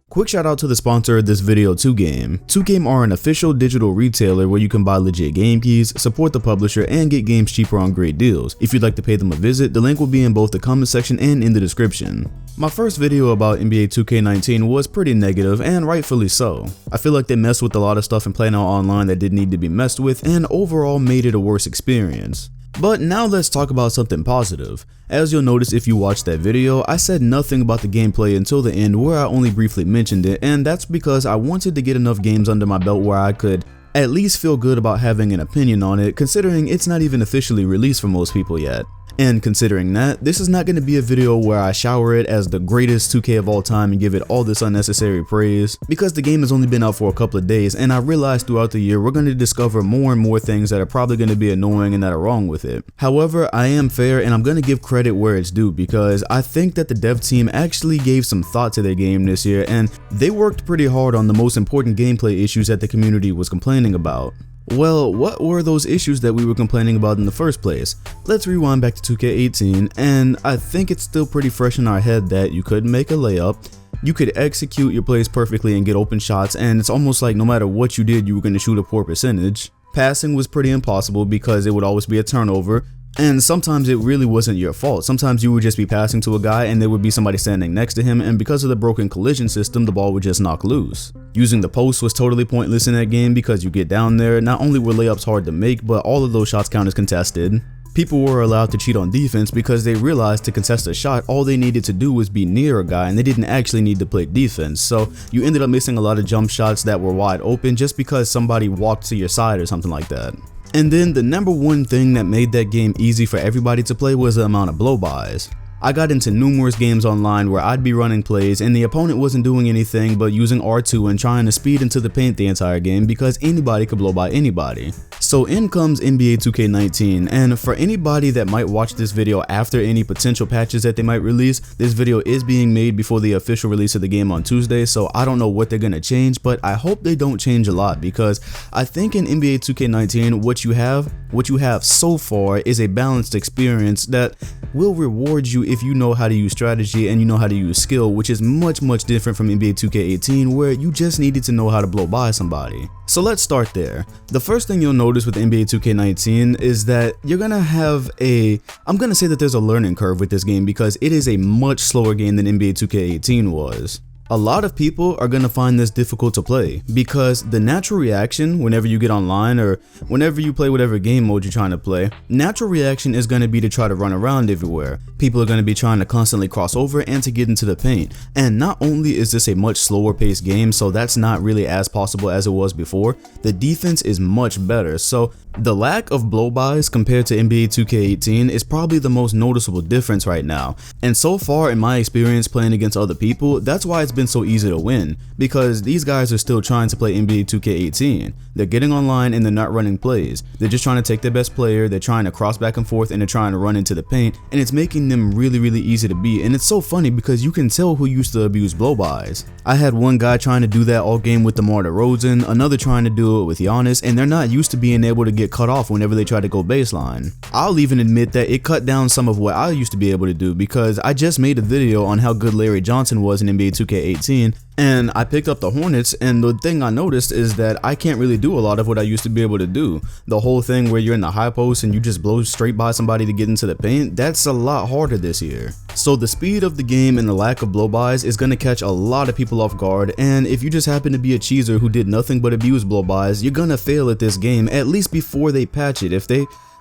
Quick shout out to the sponsor of this video, 2Game. 2Game are an official digital retailer where you can buy legit game keys, support the publisher, and get games cheaper on great deals. If you'd like to pay them a visit, the link will be in both the comment section and in the description. My first video about NBA 2K19 was pretty negative, and rightfully so. I feel like they messed with a lot of stuff in Playing Out Online that didn't need to be messed with, and overall made it a worse experience. But now let's talk about something positive. As you'll notice if you watched that video, I said nothing about the gameplay until the end where I only briefly mentioned it, and that's because I wanted to get enough games under my belt where I could at least feel good about having an opinion on it, considering it's not even officially released for most people yet. And considering that, this is not going to be a video where I shower it as the greatest 2K of all time and give it all this unnecessary praise, because the game has only been out for a couple of days, and I realized throughout the year we're going to discover more and more things that are probably going to be annoying and that are wrong with it. However, I am fair and I'm going to give credit where it's due, because I think that the dev team actually gave some thought to their game this year, and they worked pretty hard on the most important gameplay issues that the community was complaining about. Well, what were those issues that we were complaining about in the first place? Let's rewind back to 2K18, and I think it's still pretty fresh in our head that you couldn't make a layup, you could execute your plays perfectly and get open shots, and it's almost like no matter what you did, you were going to shoot a poor percentage. Passing was pretty impossible because it would always be a turnover, and sometimes it really wasn't your fault. Sometimes you would just be passing to a guy and there would be somebody standing next to him, and because of the broken collision system, the ball would just knock loose. Using the post was totally pointless in that game because you get down there, not only were layups hard to make, but all of those shots count as contested. People were allowed to cheat on defense because they realized to contest a shot, all they needed to do was be near a guy and they didn't actually need to play defense. So you ended up missing a lot of jump shots that were wide open just because somebody walked to your side or something like that. And then the number one thing that made that game easy for everybody to play was the amount of blow-bys. I got into numerous games online where I'd be running plays and the opponent wasn't doing anything but using R2 and trying to speed into the paint the entire game because anybody could blow by anybody. So in comes NBA 2K19, and for anybody that might watch this video after any potential patches that they might release, this video is being made before the official release of the game on Tuesday, so I don't know what they're gonna change, but I hope they don't change a lot, because I think in NBA 2K19 what you have so far is a balanced experience that will reward you if you know how to use strategy and you know how to use skill, which is much different from NBA 2K18 where you just needed to know how to blow by somebody. So let's start there. The first thing you'll notice with NBA 2K19 is that you're gonna have I'm gonna say that there's a learning curve with this game because it is a much slower game than NBA 2K18 was. A lot of people are going to find this difficult to play because the natural reaction whenever you get online or whenever you play whatever game mode you're trying to play, natural reaction is going to be to try to run around everywhere. People are going to be trying to constantly cross over and to get into the paint. And not only is this a much slower paced game, so that's not really as possible as it was before, the defense is much better. So the lack of blow-bys compared to NBA 2K18 is probably the most noticeable difference right now. And so far in my experience playing against other people, that's why it's been so easy to win, because these guys are still trying to play NBA 2K18. They're getting online and they're not running plays. They're just trying to take their best player, they're trying to cross back and forth, and they're trying to run into the paint, and it's making them really easy to beat. And it's so funny because you can tell who used to abuse blow-bys. I had one guy trying to do that all game with DeMar DeRozan, another trying to do it with Giannis, and they're not used to being able to get cut off whenever they try to go baseline. I'll even admit that it cut down some of what I used to be able to do, because I just made a video on how good Larry Johnson was in NBA 2K18, and I picked up the Hornets, and the thing I noticed is that I can't really do a lot of what I used to be able to do. The whole thing where you're in the high post and you just blow straight by somebody to get into the paint, that's a lot harder this year. So the speed of the game and the lack of blow-bys is going to catch a lot of people off guard, and if you just happen to be a cheeser who did nothing but abuse blow-bys, you're gonna fail at this game, at least before they patch it.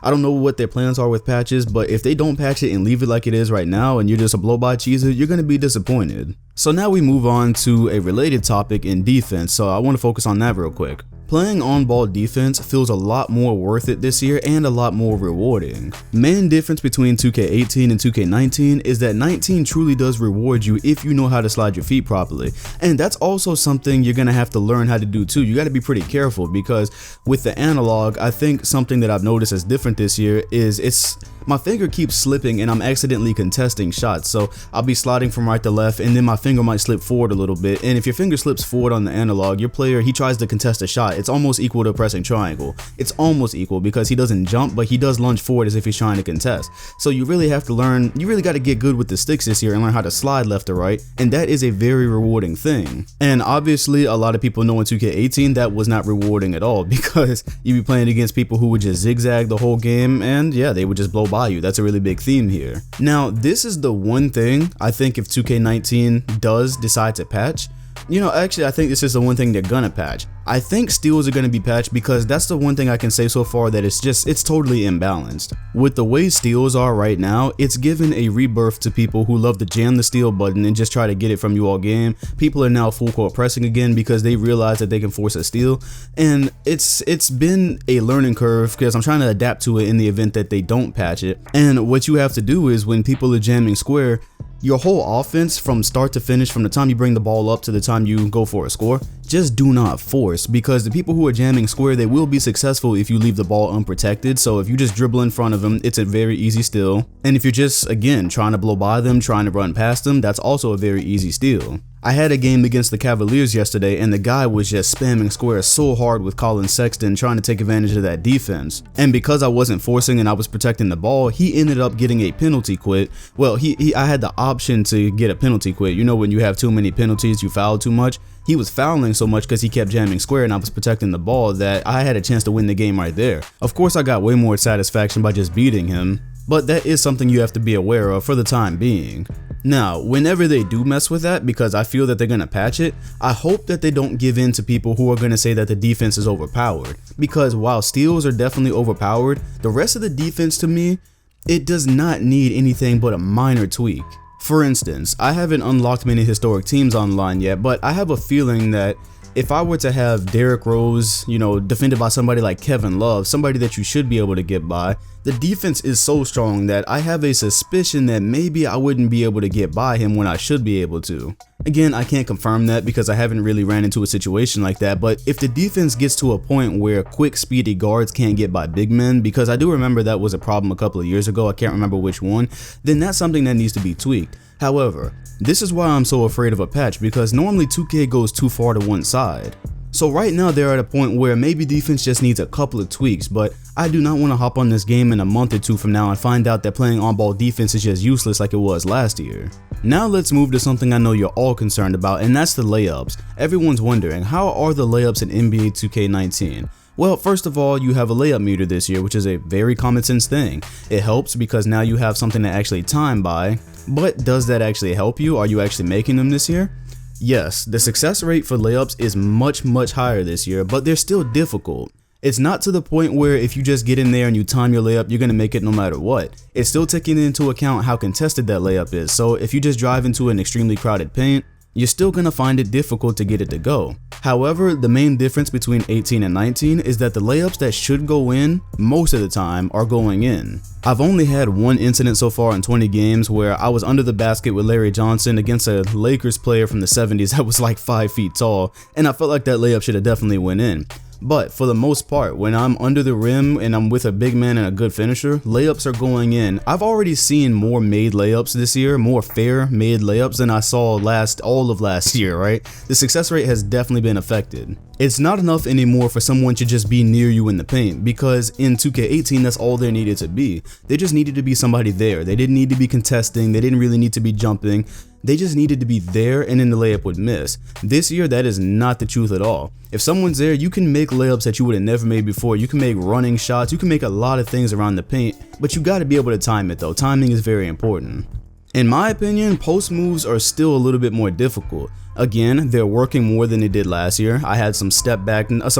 I don't know what their plans are with patches, but if they don't patch it and leave it like it is right now and you're just a blow-by cheeser, you're going to be disappointed. So now we move on to a related topic in defense, so I want to focus on that real quick. Playing on-ball defense feels a lot more worth it this year and a lot more rewarding. Main difference between 2K18 and 2K19 is that 19 truly does reward you if you know how to slide your feet properly, and that's also something you're gonna have to learn how to do too. You gotta be pretty careful, because with the analog, I think something that I've noticed as different this year is my finger keeps slipping and I'm accidentally contesting shots. So I'll be sliding from right to left and then my finger might slip forward a little bit, and if your finger slips forward on the analog, your player, he tries to contest a shot, It's almost equal to pressing triangle. It's almost equal because he doesn't jump, but he does lunge forward as if he's trying to contest. So you really have to learn, you really got to get good with the sticks this year and learn how to slide left or right, and that is a very rewarding thing. And obviously a lot of people know in 2K18 that was not rewarding at all, because you'd be playing against people who would just zigzag the whole game, and yeah, they would just blow by you. That's a really big theme here. Now, this is the one thing I think if 2K19 does decide to patch, actually I think this is the one thing they're gonna patch. I think steals are gonna be patched because that's the one thing I can say so far that it's totally imbalanced. With the way steals are right now, it's given a rebirth to people who love to jam the steal button and just try to get it from you all game. People are now full court pressing again because they realize that they can force a steal, and it's been a learning curve because I'm trying to adapt to it in the event that they don't patch it. And what you have to do is when people are jamming square, your whole offense from start to finish, from the time you bring the ball up to the time you go for a score, just do not force, because the people who are jamming square, they will be successful if you leave the ball unprotected. So if you just dribble in front of them, it's a very easy steal. And if you're just, again, trying to blow by them, trying to run past them, that's also a very easy steal. I had a game against the Cavaliers yesterday, and the guy was just spamming square so hard with Colin Sexton trying to take advantage of that defense. And because I wasn't forcing and I was protecting the ball, he ended up getting a penalty quit. Well, I had the option to get a penalty quit. You know, when you have too many penalties, you foul too much. He was fouling so much because he kept jamming square and I was protecting the ball that I had a chance to win the game right there. Of course, I got way more satisfaction by just beating him, but that is something you have to be aware of for the time being. Now, whenever they do mess with that, because I feel that they're going to patch it, I hope that they don't give in to people who are going to say that the defense is overpowered. Because while steals are definitely overpowered, the rest of the defense to me, it does not need anything but a minor tweak. For instance, I haven't unlocked many historic teams online yet, but I have a feeling that if I were to have Derrick Rose, defended by somebody like Kevin Love, somebody that you should be able to get by, the defense is so strong that I have a suspicion that maybe I wouldn't be able to get by him when I should be able to. Again, I can't confirm that because I haven't really ran into a situation like that, but if the defense gets to a point where quick, speedy guards can't get by big men, because I do remember that was a problem a couple of years ago, I can't remember which one, then that's something that needs to be tweaked. However, this is why I'm so afraid of a patch, because normally 2K goes too far to one side. So right now they're at a point where maybe defense just needs a couple of tweaks, but I do not want to hop on this game in a month or two from now and find out that playing on-ball defense is just useless like it was last year. Now let's move to something I know you're all concerned about, and that's the layups. Everyone's wondering, how are the layups in NBA 2K19? Well, first of all, you have a layup meter this year, which is a very common sense thing. It helps because now you have something to actually time by, but does that actually help you? Are you actually making them this year? Yes, the success rate for layups is much higher this year, but they're still difficult. It's not to the point where if you just get in there and you time your layup, you're going to make it no matter what. It's still taking into account how contested that layup is, so if you just drive into an extremely crowded paint, you're still going to find it difficult to get it to go. However, the main difference between 18 and 19 is that the layups that should go in, most of the time, are going in. I've only had one incident so far in 20 games where I was under the basket with Larry Johnson against a Lakers player from the 70s that was like 5 feet tall, and I felt like that layup should have definitely went in. But for the most part, when I'm under the rim and I'm with a big man and a good finisher, layups are going in. I've already seen more made layups this year, more fair made layups than I saw all of last year, right? The success rate has definitely been affected. It's not enough anymore for someone to just be near you in the paint, because in 2K18 that's all there needed to be. They just needed to be somebody there. They didn't need to be contesting, they didn't really need to be jumping. They just needed to be there and then the layup would miss. This year, that is not the truth at all. If someone's there, you can make layups that you would have never made before. You can make running shots, you can make a lot of things around the paint, but you got to be able to time it though. Timing is very important. In my opinion, post moves are still a little bit more difficult. Again, they're working more than they did last year. I had some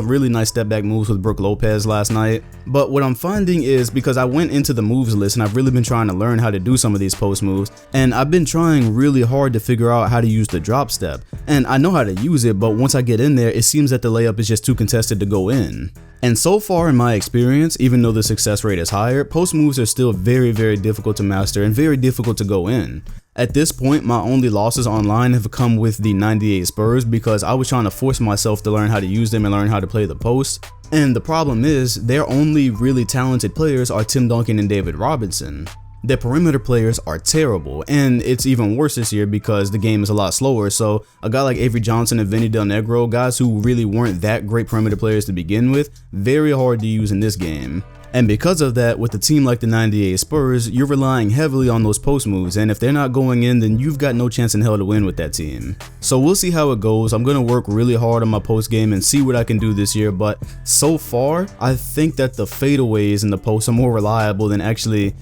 really nice step back moves with Brook Lopez last night. But what I'm finding is, because I went into the moves list and I've really been trying to learn how to do some of these post moves, and I've been trying really hard to figure out how to use the drop step. And I know how to use it, but once I get in there, it seems that the layup is just too contested to go in. And so far in my experience, even though the success rate is higher, post moves are still very difficult to master and very difficult to go in. At this point, my only losses online have come with the 98 Spurs because I was trying to force myself to learn how to use them and learn how to play the post. And the problem is, their only really talented players are Tim Duncan and David Robinson. The perimeter players are terrible, and it's even worse this year because the game is a lot slower, so a guy like Avery Johnson and Vinny Del Negro, guys who really weren't that great perimeter players to begin with, very hard to use in this game. And because of that, with a team like the 98 Spurs, you're relying heavily on those post moves, and if they're not going in, then you've got no chance in hell to win with that team. So we'll see how it goes. I'm going to work really hard on my post game and see what I can do this year, but so far, I think that the fadeaways in the post are more reliable than actually,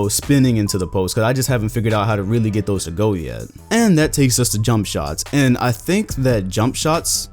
spinning into the post, because I just haven't figured out how to really get those to go yet. And that takes us to jump shots, and I think that jump shots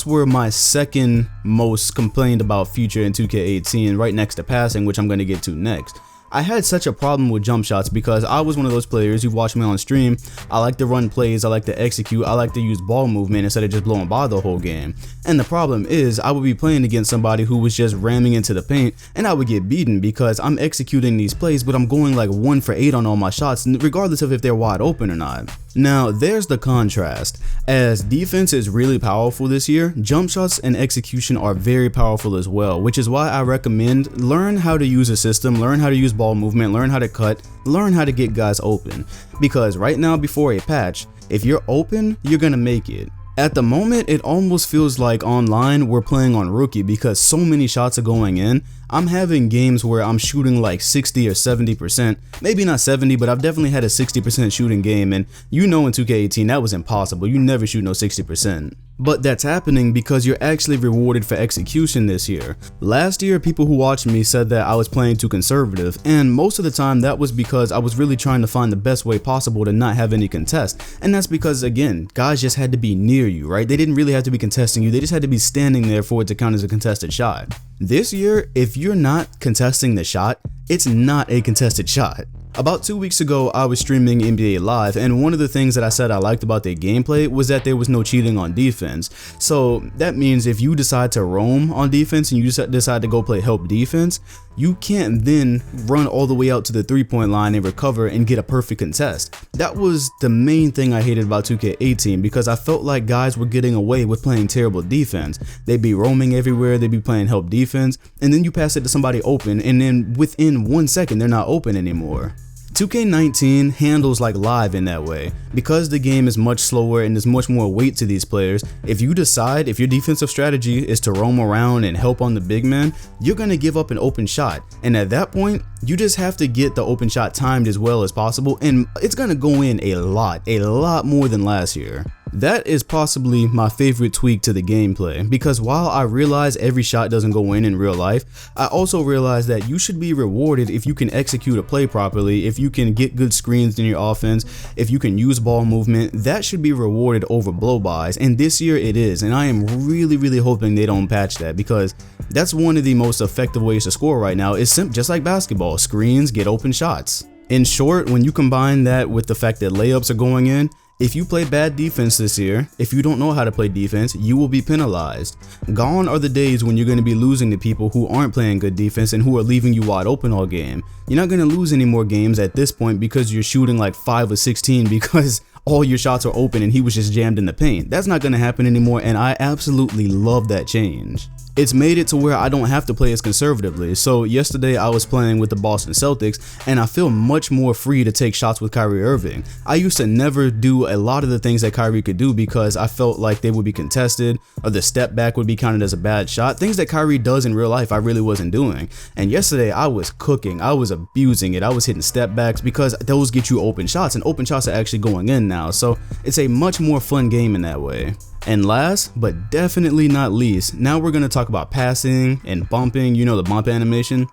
were my second most complained about feature in 2K18, right next to passing, which I'm going to get to next. I had such a problem with jump shots because I was one of those players who watched me on stream. I like to run plays, I like to execute, I like to use ball movement instead of just blowing by the whole game. And the problem is I would be playing against somebody who was just ramming into the paint, and I would get beaten because I'm executing these plays, but I'm going like 1 for 8 on all my shots, regardless of if they're wide open or not. Now, there's the contrast. As defense is really powerful this year, jump shots and execution are very powerful as well, which is why I recommend learn how to use a system, learn how to use ball movement, learn how to cut, learn how to get guys open. Because right now, before a patch, if you're open, you're gonna make it. At the moment, it almost feels like online we're playing on rookie because so many shots are going in. I'm having games where I'm shooting like 60 or 70%, maybe not 70, but I've definitely had a 60% shooting game, and in 2K18 that was impossible. You never shoot no 60%. But that's happening because you're actually rewarded for execution this year. Last year, people who watched me said that I was playing too conservative, and most of the time that was because I was really trying to find the best way possible to not have any contest. And that's because, again, guys just had to be near you, right? They didn't really have to be contesting you, they just had to be standing there for it to count as a contested shot. This year, if you're not contesting the shot, it's not a contested shot. About 2 weeks ago, I was streaming NBA Live, and one of the things that I said I liked about their gameplay was that there was no cheating on defense. So that means if you decide to roam on defense and you decide to go play help defense, you can't then run all the way out to the 3-point line and recover and get a perfect contest. That was the main thing I hated about 2K18 because I felt like guys were getting away with playing terrible defense. They'd be roaming everywhere, they'd be playing help defense, and then you pass it to somebody open, and then within 1 second they're not open anymore. 2K19 handles like Live in that way. Because the game is much slower and there's much more weight to these players, if you decide if your defensive strategy is to roam around and help on the big man, you're going to give up an open shot. And at that point, you just have to get the open shot timed as well as possible, and it's going to go in a lot more than last year. That is possibly my favorite tweak to the gameplay, because while I realize every shot doesn't go in real life, I also realize that you should be rewarded if you can execute a play properly, if you can get good screens in your offense, if you can use ball movement. That should be rewarded over blow-bys, and this year it is, and I am really hoping they don't patch that, because that's one of the most effective ways to score right now. It's just like basketball, screens get open shots. In short, when you combine that with the fact that layups are going in, if you play bad defense this year, if you don't know how to play defense, you will be penalized. Gone are the days when you're going to be losing to people who aren't playing good defense and who are leaving you wide open all game. You're not going to lose any more games at this point because you're shooting like 5 or 16 because all your shots are open and he was just jammed in the paint. That's not going to happen anymore, and I absolutely love that change. It's made it to where I don't have to play as conservatively. So yesterday I was playing with the Boston Celtics, and I feel much more free to take shots with Kyrie Irving. I used to never do a lot of the things that Kyrie could do because I felt like they would be contested, or the step back would be counted as a bad shot. Things that Kyrie does in real life I really wasn't doing. And yesterday I was cooking, I was abusing it, I was hitting step backs because those get you open shots, and open shots are actually going in now. So it's a much more fun game in that way. And last, but definitely not least, now we're going to talk about passing and bumping, the bump animation.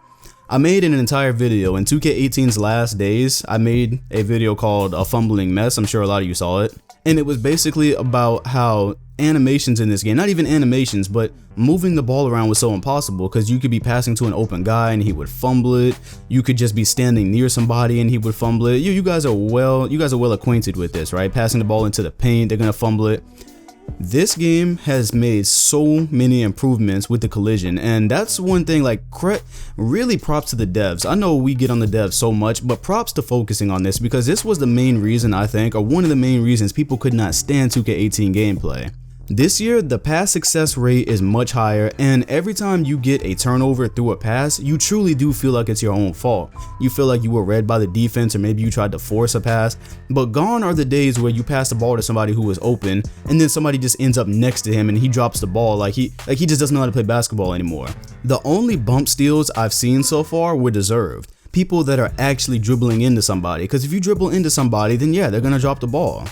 I made an entire video in 2K18's last days. I made a video called A Fumbling Mess. I'm sure a lot of you saw it. And it was basically about how animations in this game, not even animations, but moving the ball around was so impossible because you could be passing to an open guy and he would fumble it. You could just be standing near somebody and he would fumble it. You guys are well acquainted with this, right? Passing the ball into the paint, they're going to fumble it. This game has made so many improvements with the collision, and that's one thing, like, really props to the devs. I know we get on the devs so much, but props to focusing on this, because this was the main reason, I think, or one of the main reasons people could not stand 2K18 gameplay. This year, the pass success rate is much higher, and every time you get a turnover through a pass, you truly do feel like it's your own fault. You feel like you were read by the defense, or maybe you tried to force a pass, but gone are the days where you pass the ball to somebody who was open, and then somebody just ends up next to him and he drops the ball like he just doesn't know how to play basketball anymore. The only bump steals I've seen so far were deserved. People that are actually dribbling into somebody, because if you dribble into somebody, then yeah, they're gonna drop the ball.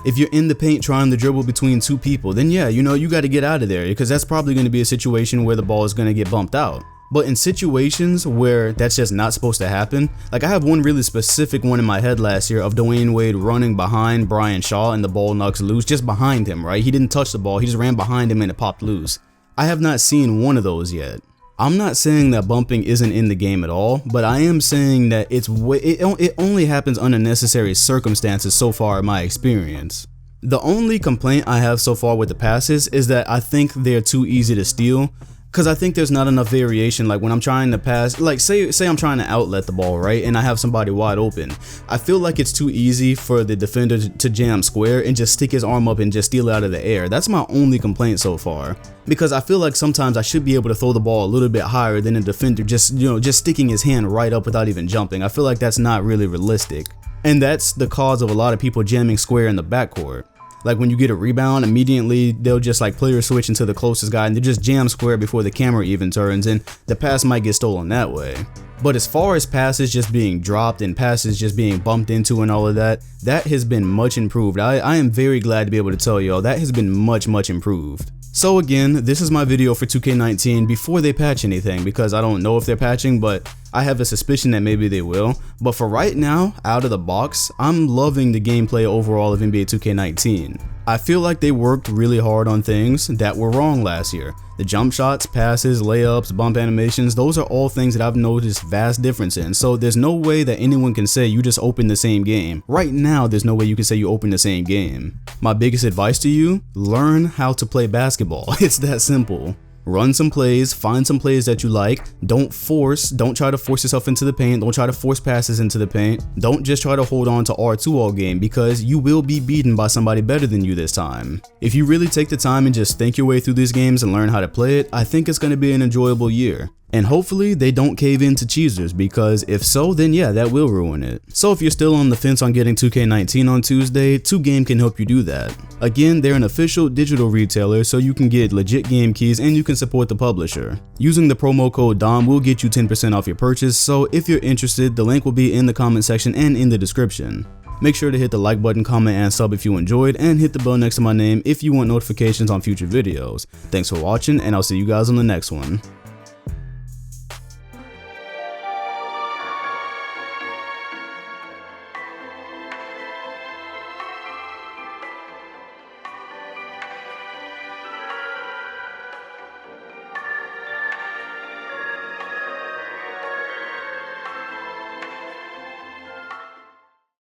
If you're in the paint trying to dribble between two people, then yeah, you got to get out of there, because that's probably going to be a situation where the ball is going to get bumped out. But in situations where that's just not supposed to happen, like I have one really specific one in my head last year of Dwayne Wade running behind Brian Shaw and the ball knocks loose just behind him, right? He didn't touch the ball, he just ran behind him and it popped loose. I have not seen one of those yet. I'm not saying that bumping isn't in the game at all, but I am saying that it only happens under necessary circumstances so far in my experience. The only complaint I have so far with the passes is that I think they're too easy to steal, because I think there's not enough variation. Like when I'm trying to pass, like say I'm trying to outlet the ball, right, and I have somebody wide open, I feel like it's too easy for the defender to jam square and just stick his arm up and just steal it out of the air. That's my only complaint so far, because I feel like sometimes I should be able to throw the ball a little bit higher than a defender just sticking his hand right up without even jumping. I feel like that's not really realistic, and that's the cause of a lot of people jamming square in the backcourt. Like when you get a rebound, immediately they'll just like player switch into the closest guy and they just jam square before the camera even turns, and the pass might get stolen that way. But as far as passes just being dropped and passes just being bumped into and all of that, that has been much improved. I am very glad to be able to tell y'all that has been much improved. So again, this is my video for 2K19 before they patch anything, because I don't know if they're patching, but I have a suspicion that maybe they will. But for right now, out of the box, I'm loving the gameplay overall of NBA 2K19. I feel like they worked really hard on things that were wrong last year. The jump shots, passes, layups, bump animations, those are all things that I've noticed vast difference in. So there's no way that anyone can say you just opened the same game. Right now, there's no way you can say you opened the same game. My biggest advice to you, learn how to play basketball. It's that simple. Run some plays, find some plays that you like. Don't try to force yourself into the paint. Don't try to force passes into the paint. Don't just try to hold on to R2 all game, because you will be beaten by somebody better than you this time. If you really take the time and just think your way through these games and learn how to play it, I think it's going to be an enjoyable year. And hopefully they don't cave into cheesers, because if so, then yeah, that will ruin it. So if you're still on the fence on getting 2K19 on Tuesday, 2Game can help you do that. Again, they're an official digital retailer, so you can get legit game keys and you can support the publisher. Using the promo code DOM will get you 10% off your purchase, so if you're interested, the link will be in the comment section and in the description. Make sure to hit the like button, comment, and sub if you enjoyed, and hit the bell next to my name if you want notifications on future videos. Thanks for watching, and I'll see you guys on the next one.